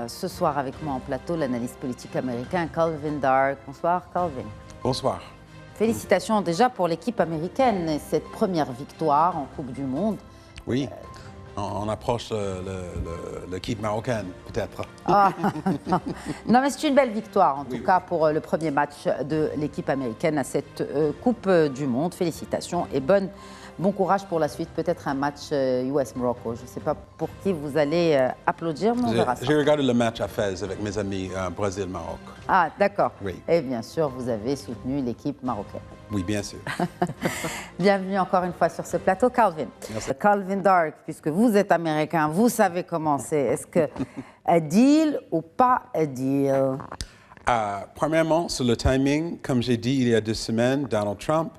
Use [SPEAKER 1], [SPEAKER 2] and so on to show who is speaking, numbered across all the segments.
[SPEAKER 1] ce soir avec moi en plateau l'analyste politique américain Calvin Dark. Bonsoir Calvin.
[SPEAKER 2] Bonsoir.
[SPEAKER 1] Félicitations déjà pour l'équipe américaine et cette première victoire en Coupe du Monde.
[SPEAKER 2] Oui, on approche l'équipe marocaine peut-être.
[SPEAKER 1] Ah. Non mais c'est une belle victoire en tout cas pour le premier match de l'équipe américaine à cette Coupe du Monde. Félicitations et bon courage pour la suite. Peut-être un match US-Morocco. Je ne sais pas pour qui vous allez applaudir, mais on verra ça.
[SPEAKER 2] J'ai regardé le match à Fès avec mes amis Brésil-Maroc.
[SPEAKER 1] Ah, d'accord.
[SPEAKER 2] Oui.
[SPEAKER 1] Et bien sûr, vous avez soutenu l'équipe marocaine.
[SPEAKER 2] Oui, bien sûr.
[SPEAKER 1] Bienvenue encore une fois sur ce plateau, Calvin.
[SPEAKER 2] Merci.
[SPEAKER 1] Calvin Dark, puisque vous êtes américain, vous savez comment c'est. Est-ce que un deal ou pas un deal?
[SPEAKER 2] Premièrement, sur le timing, comme j'ai dit il y a 2 semaines, Donald Trump,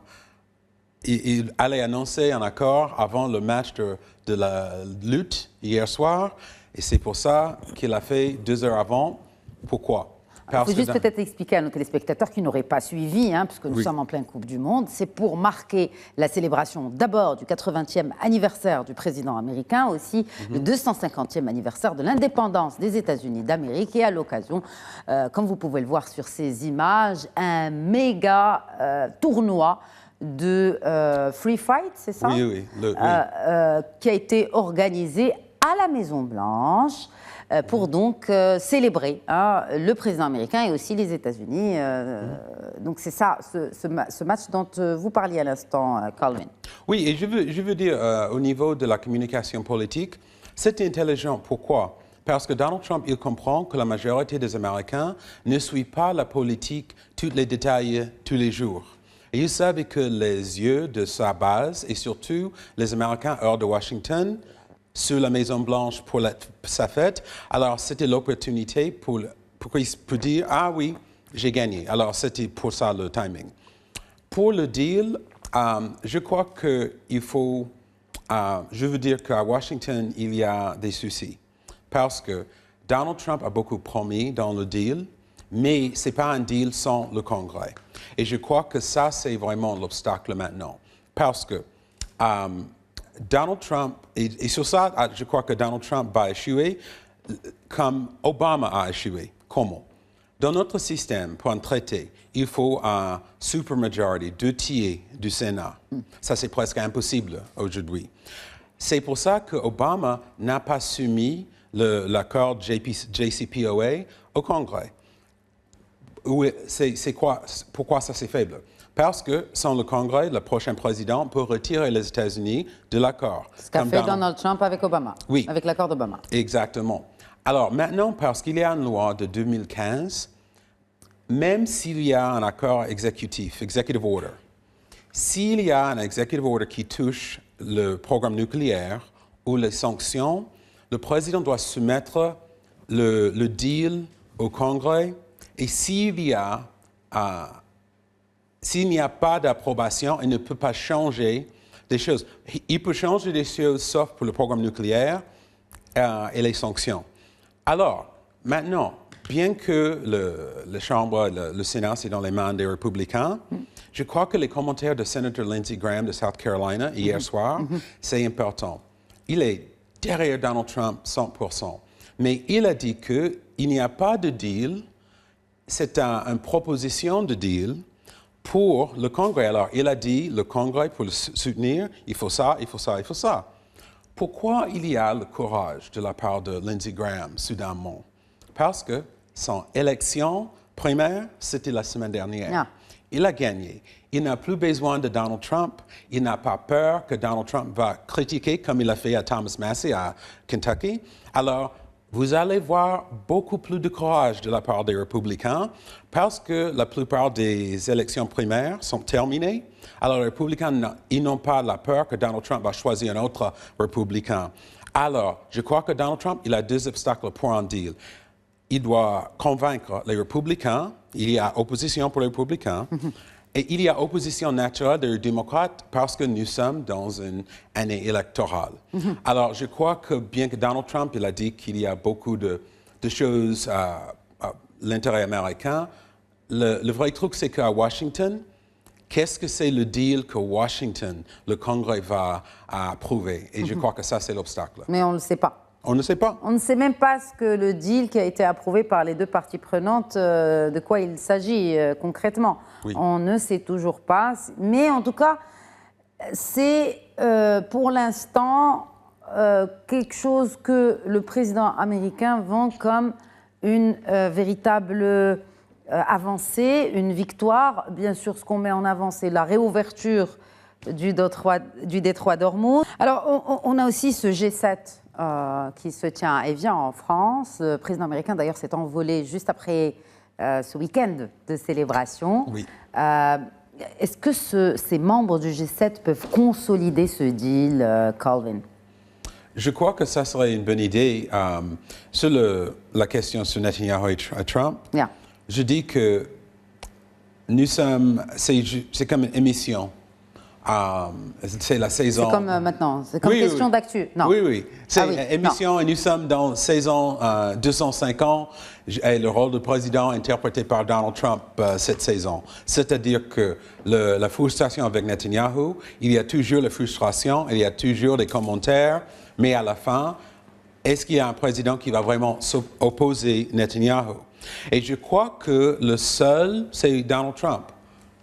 [SPEAKER 2] il allait annoncer un accord avant le match de la lutte hier soir. Et c'est pour ça qu'il a fait 2 heures avant. Pourquoi?
[SPEAKER 1] Il faut juste peut-être expliquer à nos téléspectateurs qui n'auraient pas suivi, puisque nous sommes en pleine Coupe du Monde. C'est pour marquer la célébration d'abord du 80e anniversaire du président américain, aussi le 250e anniversaire de l'indépendance des États-Unis d'Amérique. Et à l'occasion, comme vous pouvez le voir sur ces images, un méga tournoi de Free Fight, c'est ça?
[SPEAKER 2] Oui.
[SPEAKER 1] Qui a été organisé à la Maison-Blanche pour donc célébrer le président américain et aussi les États-Unis. Donc c'est ça, ce match dont vous parliez à l'instant, Calvin.
[SPEAKER 2] Oui, et je veux dire, au niveau de la communication politique, c'est intelligent. Pourquoi? Parce que Donald Trump, il comprend que la majorité des Américains ne suivent pas la politique, tous les détails, tous les jours. Et il savait que les yeux de sa base, et surtout les Américains hors de Washington, sur la Maison-Blanche pour sa fête, alors c'était l'opportunité pour dire « Ah oui, j'ai gagné ». Alors c'était pour ça le timing. Pour le deal, je crois qu'il faut... je veux dire qu'à Washington, il y a des soucis. Parce que Donald Trump a beaucoup promis dans le deal, mais ce n'est pas un deal sans le Congrès. Et je crois que ça, c'est vraiment l'obstacle maintenant. Parce que Donald Trump, et sur ça, je crois que Donald Trump va échouer comme Obama a échoué. Comment? Dans notre système, pour un traité, il faut un supermajority, 2 tiers du Sénat. Ça, c'est presque impossible aujourd'hui. C'est pour ça que Obama n'a pas soumis l'accord JCPOA au Congrès. Pourquoi ça c'est faible? Parce que sans le Congrès, le prochain président peut retirer les États-Unis de l'accord.
[SPEAKER 1] Ce qu'a fait Donald Trump avec Obama. Oui. Avec l'accord d'Obama.
[SPEAKER 2] Exactement. Alors maintenant, parce qu'il y a une loi de 2015, même s'il y a un accord exécutif, executive order, s'il y a un executive order qui touche le programme nucléaire ou les sanctions, le président doit soumettre le deal au Congrès. Et s'il n'y a pas d'approbation, il ne peut pas changer des choses. Il peut changer des choses sauf pour le programme nucléaire et les sanctions. Alors, maintenant, bien que la Chambre, le Sénat, c'est dans les mains des républicains, je crois que les commentaires de sénateur Lindsey Graham de South Carolina hier soir, c'est important. Il est derrière Donald Trump 100%. Mais il a dit qu'il n'y a pas de deal. C'est une proposition de deal pour le Congrès. Alors, il a dit, le Congrès, pour le soutenir, il faut ça, il faut ça, il faut ça. Pourquoi il y a le courage de la part de Lindsey Graham, soudainement? Parce que son élection primaire, c'était la semaine dernière.
[SPEAKER 1] Non.
[SPEAKER 2] Il a gagné. Il n'a plus besoin de Donald Trump. Il n'a pas peur que Donald Trump va critiquer, comme il a fait à Thomas Massie à Kentucky. Alors, vous allez voir beaucoup plus de courage de la part des républicains parce que la plupart des élections primaires sont terminées. Alors, les républicains, ils n'ont pas la peur que Donald Trump va choisir un autre républicain. Alors, je crois que Donald Trump, il a 2 obstacles pour un deal. Il doit convaincre les républicains. Il y a opposition pour les républicains. Et il y a opposition naturelle des démocrates parce que nous sommes dans une année électorale. Alors, je crois que bien que Donald Trump il a dit qu'il y a beaucoup de choses à l'intérêt américain, le vrai truc, c'est qu'à Washington, qu'est-ce que c'est le deal que Washington, le Congrès, va approuver? Et je crois que ça, c'est l'obstacle.
[SPEAKER 1] Mais on ne le sait pas.
[SPEAKER 2] On ne sait pas.
[SPEAKER 1] On ne sait même pas ce que le deal qui a été approuvé par les deux parties prenantes, de quoi il s'agit concrètement.
[SPEAKER 2] Oui.
[SPEAKER 1] On ne sait toujours pas. Mais en tout cas, c'est pour l'instant quelque chose que le président américain vend comme une véritable avancée, une victoire. Bien sûr, ce qu'on met en avant, c'est la réouverture du détroit d'Ormuz. Alors, on a aussi ce G7 qui se tient à Évian, en France. Le président américain, d'ailleurs, s'est envolé juste après ce week-end de célébration.
[SPEAKER 2] Oui.
[SPEAKER 1] Est-ce que ces membres du G7 peuvent consolider ce deal, Calvin?
[SPEAKER 2] Je crois que ça serait une bonne idée. Sur la question sur Netanyahu et Trump,
[SPEAKER 1] Yeah.
[SPEAKER 2] je dis que nous sommes, c'est comme une émission. C'est la saison.
[SPEAKER 1] C'est comme maintenant, c'est comme question d'actu. Non.
[SPEAKER 2] Oui, oui. C'est
[SPEAKER 1] oui,
[SPEAKER 2] émission et nous sommes dans saison 250 et le rôle de président interprété par Donald Trump cette saison. C'est-à-dire que la frustration avec Netanyahu, il y a toujours la frustration, il y a toujours des commentaires, mais à la fin, est-ce qu'il y a un président qui va vraiment s'opposer à Netanyahu? Et je crois que le seul, c'est Donald Trump.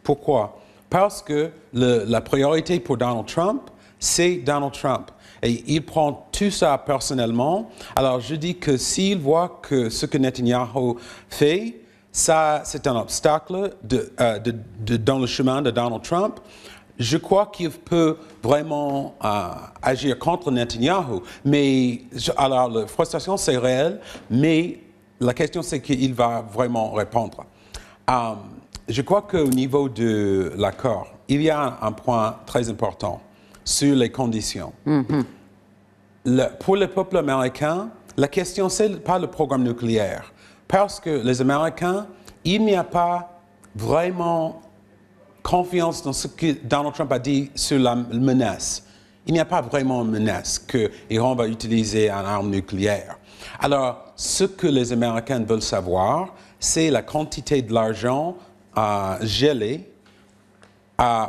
[SPEAKER 2] Pourquoi? Parce que la priorité pour Donald Trump, c'est Donald Trump. Et il prend tout ça personnellement. Alors je dis que s'il voit que ce que Netanyahu fait, ça, c'est un obstacle dans le chemin de Donald Trump, je crois qu'il peut vraiment agir contre Netanyahu. Mais alors la frustration, c'est réel, mais la question, c'est qu'il va vraiment répondre. Je crois qu'au niveau de l'accord, il y a un point très important sur les conditions. Pour le peuple américain, la question, ce n'est pas le programme nucléaire. Parce que les Américains, il n'y a pas vraiment confiance dans ce que Donald Trump a dit sur la menace. Il n'y a pas vraiment une menace que l'Iran va utiliser une arme nucléaire. Alors, ce que les Américains veulent savoir, c'est la quantité de l'argent gelé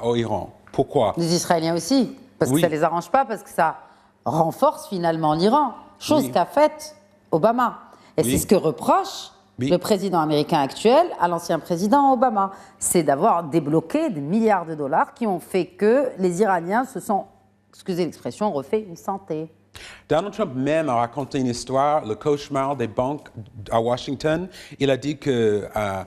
[SPEAKER 2] au Iran. Pourquoi?
[SPEAKER 1] Les Israéliens aussi, parce que ça ne les arrange pas, parce que ça renforce finalement l'Iran, chose qu'a faite Obama. Et c'est ce que reproche le président américain actuel à l'ancien président Obama, c'est d'avoir débloqué des milliards de dollars qui ont fait que les Iraniens se sont, excusez l'expression, refait une santé.
[SPEAKER 2] Donald Trump même a raconté une histoire, le cauchemar des banques à Washington. Il a dit qu'à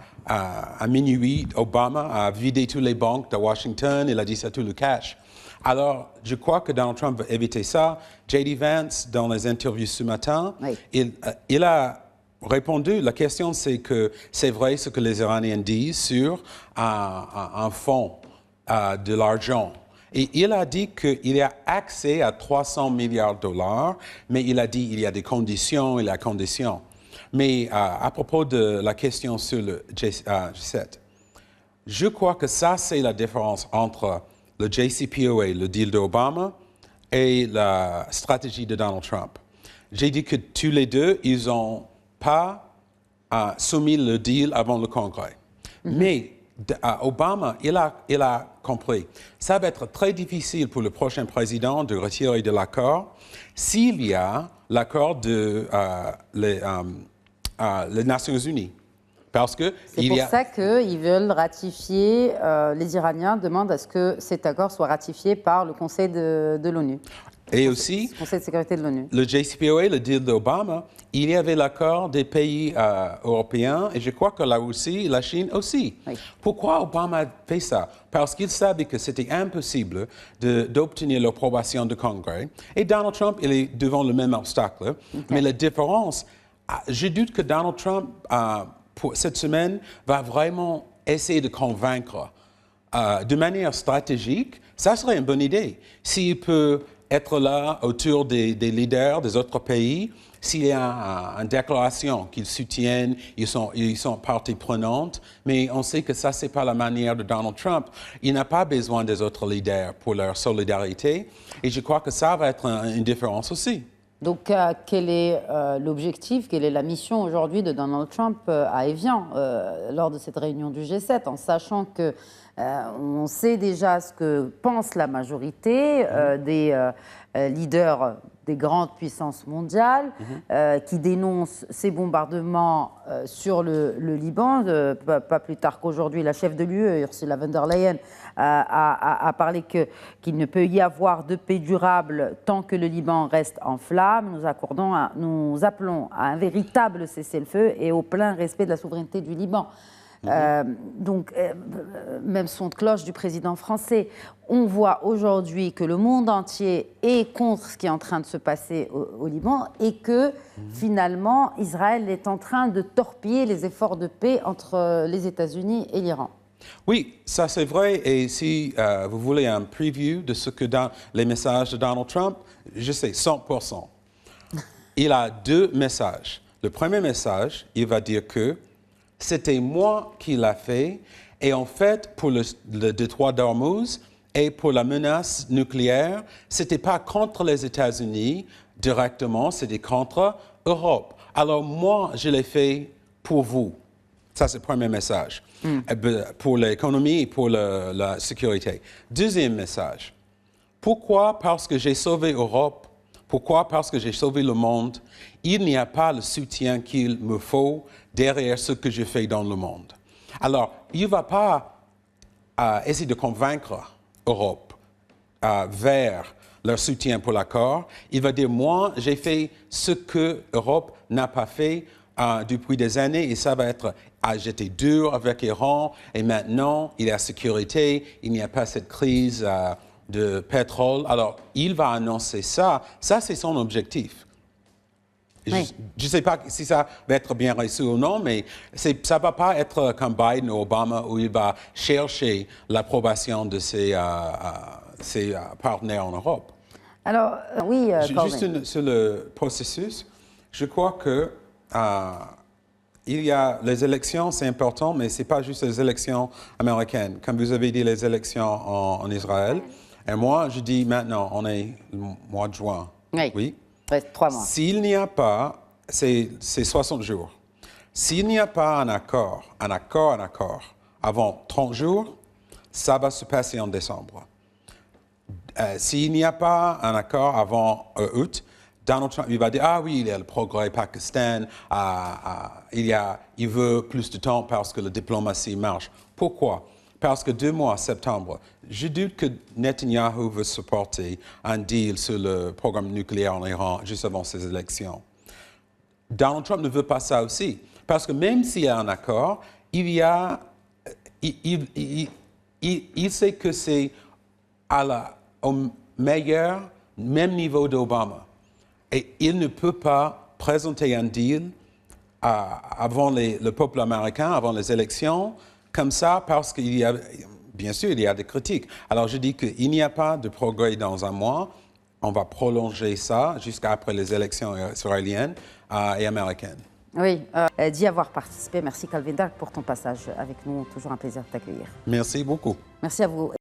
[SPEAKER 2] minuit, Obama a vidé toutes les banques de Washington. Il a dit ça tout le cash. Alors, je crois que Donald Trump va éviter ça. J.D. Vance, dans les interviews ce matin, il a répondu. La question, c'est que c'est vrai ce que les Iraniens disent sur un fonds de l'argent. Et il a dit qu'il y a accès à 300 milliards de dollars, mais il a dit qu'il y a des conditions, il y a conditions. Mais à propos de la question sur le G7, je crois que ça, c'est la différence entre le JCPOA, le deal d'Obama, et la stratégie de Donald Trump. J'ai dit que tous les deux, ils n'ont pas soumis le deal avant le Congrès. Mais Obama, il a compris. Ça va être très difficile pour le prochain président de retirer de l'accord s'il y a l'accord de les Nations Unies. Parce que
[SPEAKER 1] c'est pour ça qu'ils veulent ratifier, les Iraniens demandent à ce que cet accord soit ratifié par le Conseil de l'ONU.
[SPEAKER 2] Et aussi,
[SPEAKER 1] le Conseil de sécurité de l'ONU.
[SPEAKER 2] Le JCPOA, le deal d'Obama, il y avait l'accord des pays européens et je crois que la Russie et la Chine aussi. Oui. Pourquoi Obama a fait ça? Parce qu'il savait que c'était impossible d'obtenir l'approbation du Congrès. Et Donald Trump, il est devant le même obstacle. Okay. Mais la différence, je doute que Donald Trump, pour cette semaine, va vraiment essayer de convaincre de manière stratégique. Ça serait une bonne idée. S'il peut être là autour des leaders des autres pays, s'il y a une déclaration qu'ils soutiennent, ils sont partie prenante, mais on sait que ça, ce n'est pas la manière de Donald Trump. Il n'a pas besoin des autres leaders pour leur solidarité, et je crois que ça va être une différence aussi.
[SPEAKER 1] Donc, quel est l'objectif, quelle est la mission aujourd'hui de Donald Trump à Évian lors de cette réunion du G7, en sachant que on sait déjà ce que pense la majorité des leaders des grandes puissances mondiales, qui dénoncent ces bombardements sur le Liban. Pas plus tard qu'aujourd'hui, la chef de l'UE, Ursula von der Leyen, a parlé qu'il ne peut y avoir de paix durable tant que le Liban reste en flammes. Nous appelons à un véritable cessez-le-feu et au plein respect de la souveraineté du Liban. Même son de cloche du président français. On voit aujourd'hui que le monde entier est contre ce qui est en train de se passer au Liban et que finalement Israël est en train de torpiller les efforts de paix entre les États-Unis et l'Iran.
[SPEAKER 2] Oui, ça c'est vrai. Et si vous voulez un preview de ce que dans les messages de Donald Trump, je sais 100%. Il a deux messages. Le premier message, il va dire que c'était moi qui l'ai fait, et en fait, pour le détroit d'Ormuz et pour la menace nucléaire, ce n'était pas contre les États-Unis directement, c'était contre l'Europe. Alors moi, je l'ai fait pour vous. Ça, c'est le premier message, pour l'économie et pour la sécurité. Deuxième message, pourquoi? Parce que j'ai sauvé l'Europe. Pourquoi? Parce que j'ai sauvé le monde. Il n'y a pas le soutien qu'il me faut derrière ce que je fais dans le monde. Alors, il ne va pas essayer de convaincre l'Europe vers leur soutien pour l'accord. Il va dire, moi, j'ai fait ce que l'Europe n'a pas fait depuis des années, et ça va être, j'étais dur avec l'Iran, et maintenant, il y a sécurité, il n'y a pas cette crise de pétrole. Alors, il va annoncer ça. Ça, c'est son objectif. Oui. Je ne sais pas si ça va être bien reçu ou non, mais ça ne va pas être comme Biden ou Obama où il va chercher l'approbation de ses partenaires en Europe.
[SPEAKER 1] Alors, oui,
[SPEAKER 2] juste sur le processus, je crois que il y a les élections, c'est important, mais ce n'est pas juste les élections américaines. Comme vous avez dit, les élections en Israël. Et moi, je dis maintenant, on est le mois de juin.
[SPEAKER 1] Oui. Reste 3 mois.
[SPEAKER 2] S'il n'y a pas, c'est 60 jours. S'il n'y a pas un accord avant 30 jours, ça va se passer en décembre. S'il n'y a pas un accord avant août, Donald Trump il va dire, ah oui, il y a le progrès Pakistan, il veut plus de temps parce que la diplomatie marche. Pourquoi? Parce que 2 mois, septembre, je doute que Netanyahu veut supporter un deal sur le programme nucléaire en Iran juste avant ces élections. Donald Trump ne veut pas ça aussi. Parce que même s'il y a un accord, il sait que c'est au meilleur, même niveau d'Obama. Et il ne peut pas présenter un deal avant le peuple américain, avant les élections, comme ça, parce qu'il y a, bien sûr, il y a des critiques. Alors je dis qu'il n'y a pas de progrès dans un mois. On va prolonger ça jusqu'à après les élections israéliennes et américaines.
[SPEAKER 1] Oui, d'y avoir participé. Merci Kalvin Dark pour ton passage avec nous. Toujours un plaisir de t'accueillir.
[SPEAKER 2] Merci beaucoup.
[SPEAKER 1] Merci à vous.